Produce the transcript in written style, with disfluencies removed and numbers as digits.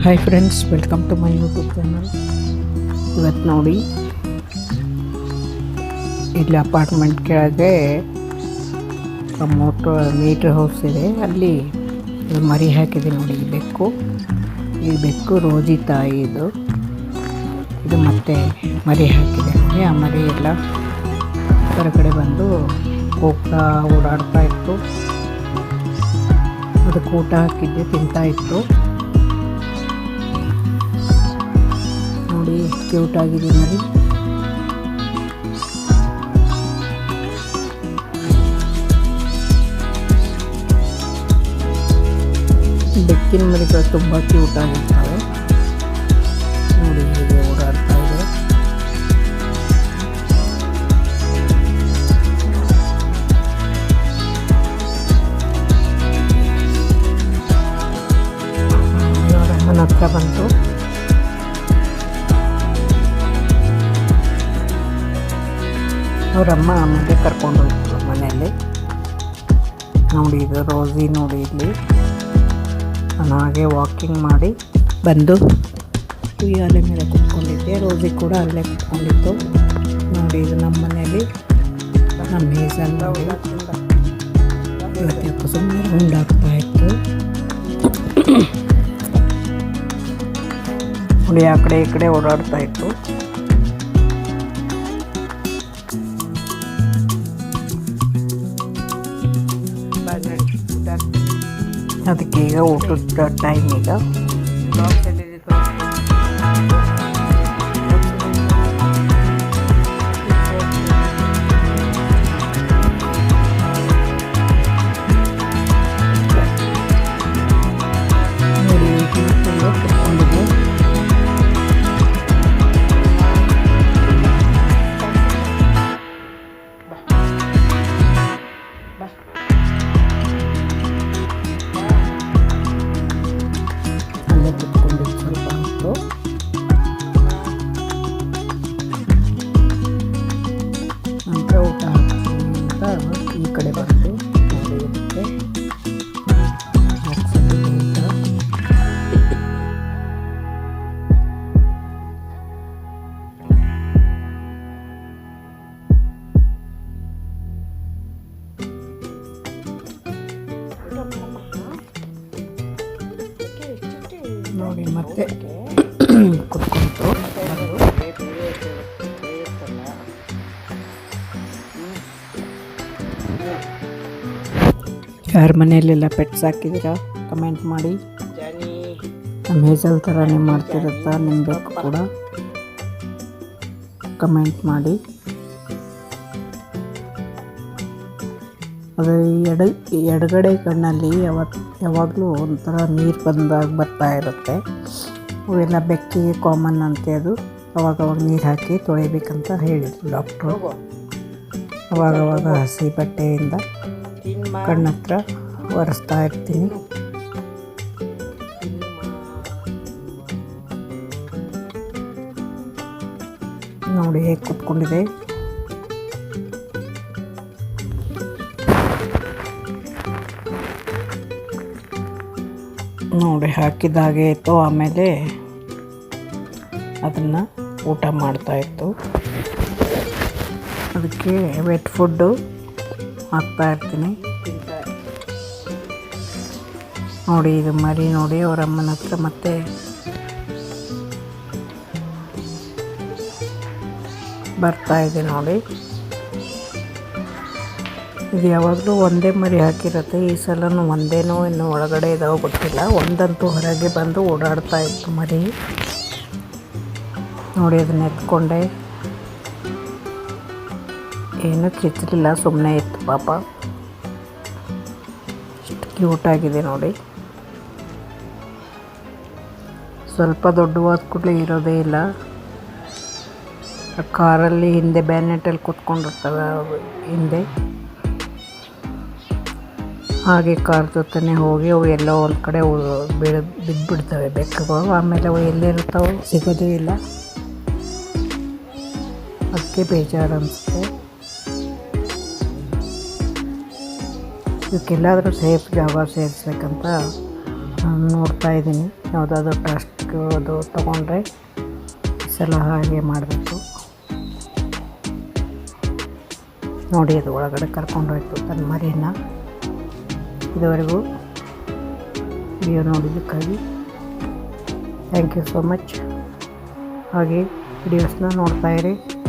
Hi friends, welcome to my YouTube channel. ಇವತ್ತು ನೋಡಿ, ಇಲ್ಲಿ ಅಪಾರ್ಟ್ಮೆಂಟ್ ಕೆಳಗೆ ಮೀಟರ್ ಹೌಸ್ ಇದೆ. ಅಲ್ಲಿ ಮರಿ ಹಾಕಿದೆ ನೋಡಿ. ಈ ಬೆಕ್ಕು ರೋಜಿ ತಾಯಿ ಇದು ಮತ್ತೆ ಮರಿ ಹಾಕಿದೆ ನೋಡಿ. ಆ ಮರಿ ಎಲ್ಲ ಹೊರಗಡೆ ಬಂದು ಹೋಗ್ತಾ ಓಡಾಡ್ತಾ ಇತ್ತು. ಅದಕ್ಕೆ ಊಟ ಹಾಕಿದ್ದೆ, ತಿಂತಾ ಇತ್ತು ನೋಡಿ. ಕ್ಯೂಟ್ ಆಗಿದೆ ಮರಿ. ಬೆಕ್ಕಿನ ಮರಿಗಳು ತುಂಬ ಕ್ಯೂಟ್ ಆಗಿರ್ತವೆ ನೋಡಿ. ಹೀಗೆ ಓಡಾಡ್ತಾ ಇದೆ. ಅವರಮ್ಮನ ಹತ್ರ ಬಂತು. ಅವರಮ್ಮ ಆಮೇಲೆ ಕರ್ಕೊಂಡು ಹೋಗ್ತು ಮನೆಯಲ್ಲಿ ನೋಡಿ. ಇದು ರೋಸಿ ನೋಡಿ. ಇಲ್ಲಿ ನಾನು ಹಾಗೆ ವಾಕಿಂಗ್ ಮಾಡಿ ಬಂದು ಉಯ್ಯಾಲೆ ಮೇಲೆ ಕುತ್ಕೊಂಡಿದ್ದೆ. ರೋಸಿ ಕೂಡ ಅಲ್ಲೇ ಕುತ್ಕೊಂಡಿತ್ತು ನೋಡಿ. ಇದು ನಮ್ಮ ಮನೆಯಲ್ಲಿ ನಮ್ಮ ಮೇಸಲ್ಲ ಇವತ್ತು ಸುಮ್ಮನೆ ಉಂಡಾಗ್ತಾ ಇತ್ತು ನೋಡಿ. ಆ ಕಡೆ ಈ ಕಡೆ ಓಡಾಡ್ತಾ ಇತ್ತು. ಅದಕ್ಕೆ ಈಗ ಊಟದ ಟೈಮ್. ಈಗ ಈ ಕಡೆ ಬಂದು ನೋಡಿರುತ್ತೆ. ನೋಡಿ ಮತ್ತೆ ಕುತ್ಕೊಂತು. ಯಾರ ಮನೆಯಲ್ಲೆಲ್ಲ ಪೆಟ್ಸ್ ಹಾಕಿದ್ದೀರಾ ಕಮೆಂಟ್ ಮಾಡಿ. ನಮ್ಮ ಹೇಸಲ್ ಥರನೇ ಮಾಡ್ತಿರುತ್ತಾ ನಿಮ್ಮ ಬೆಕ್ಕು ಕೂಡ? ಕಮೆಂಟ್ ಮಾಡಿ. ಅದು ಎಡಗಡೆ ಕಣ್ಣಲ್ಲಿ ಯಾವಾಗಲೂ ಒಂಥರ ನೀರು ಬಂದಾಗ ಬರ್ತಾ ಇರುತ್ತೆ. ಅವೆಲ್ಲ ಬೆಕ್ಕಿಗೆ ಕಾಮನ್ ಅಂತೆ. ಅದು ಅವಾಗವಾಗ ನೀರು ಹಾಕಿ ತೊಳಿಬೇಕಂತ ಹೇಳಿದ್ರು ಡಾಕ್ಟ್ರು. ಅವಾಗವಾಗ ಹಸಿ ಬಟ್ಟೆಯಿಂದ ಕಣ್ಣತ್ರ ಒರೆಸ್ತಾ ಇರ್ತೀನಿ. ನೋಡಿ ಹೇಗೆ ಕೂತ್ಕೊಂಡಿದೆ. ನೋಡಿ ಹಾಕಿದಾಗೆ ಇತ್ತು. ಆಮೇಲೆ ಅದನ್ನು ಊಟ ಮಾಡ್ತಾ ಇತ್ತು. ಅದಕ್ಕೆ ವೆಟ್ ಫುಡ್ಡು ಹಾಕ್ತಾ ಇರ್ತೀನಿ ನೋಡಿ. ಇದು ಮರಿ ನೋಡಿ ಅವ್ರ ಅಮ್ಮನ ಹತ್ರ ಮತ್ತೆ ಬರ್ತಾ ಇದೆ ನೋಡಿ. ಇದು ಯಾವಾಗಲೂ ಒಂದೇ ಮರಿ ಹಾಕಿರುತ್ತೆ. ಈ ಸಲನೂ ಒಂದೇನೋ ಇನ್ನು ಒಳಗಡೆ ಇದಾವೆ ಗೊತ್ತಿಲ್ಲ. ಒಂದಂತೂ ಹೊರಗೆ ಬಂದು ಓಡಾಡ್ತಾ ಇತ್ತು ಮರಿ ನೋಡಿ. ಅದನ್ನ ಎತ್ಕೊಂಡೆ. ಏನೂ ಕಿಚ್ಚಲಿಲ್ಲ, ಸುಮ್ಮನೆ ಇತ್ತು ಪಾಪ. ಎಷ್ಟು ಕ್ಯೂಟಾಗಿದೆ ನೋಡಿ. ಸ್ವಲ್ಪ ದೊಡ್ಡವಾದ ಕೂಡಲೇ ಇರೋದೇ ಇಲ್ಲ. ಕಾರಲ್ಲಿ ಹಿಂದೆ ಬ್ಯಾನೆಟಲ್ಲಿ ಕೂತ್ಕೊಂಡಿರ್ತವೆ ಹಿಂದೆ. ಹಾಗೆ ಕಾರ್ ಜೊತೆನೇ ಹೋಗಿ ಅವು ಎಲ್ಲೋ ಒಂದು ಕಡೆ ಬಿದ್ದುಬಿಡ್ತವೆ ಬೆಕ್ಕುಗಳು. ಆಮೇಲೆ ಅವು ಎಲ್ಲಿರ್ತಾವೆ ಸಿಗೋದೇ ಇಲ್ಲ. ಅದಕ್ಕೆ ಬೇಜಾರು ಅನಿಸುತ್ತೆ. ಇವಕ್ಕೆಲ್ಲಾದರೂ ಸೇಫ್ ಜಾಗ ಸೇರಿಸ್ಬೇಕಂತ ನಾನು ನೋಡ್ತಾ ಇದ್ದೀನಿ. ಯಾವುದಾದ್ರೂ ಟ್ರಸ್ಟ್ಗೆ ಅದು ತೊಗೊಂಡ್ರೆ ಈ ಸಲ ಹಾಗೆ ಮಾಡಬೇಕು. ನೋಡಿ, ಅದು ಒಳಗಡೆ ಕರ್ಕೊಂಡೋಯ್ತು ತನ್ನ ಮರಿನ. ಇದುವರೆಗೂ ವಿಡಿಯೋ ನೋಡಿದ್ದಕ್ಕಾಗಿ ಥ್ಯಾಂಕ್ ಯು ಸೋ ಮಚ್. ಹಾಗೆ ವಿಡಿಯೋಸ್ನ ನೋಡ್ತಾಯಿರಿ.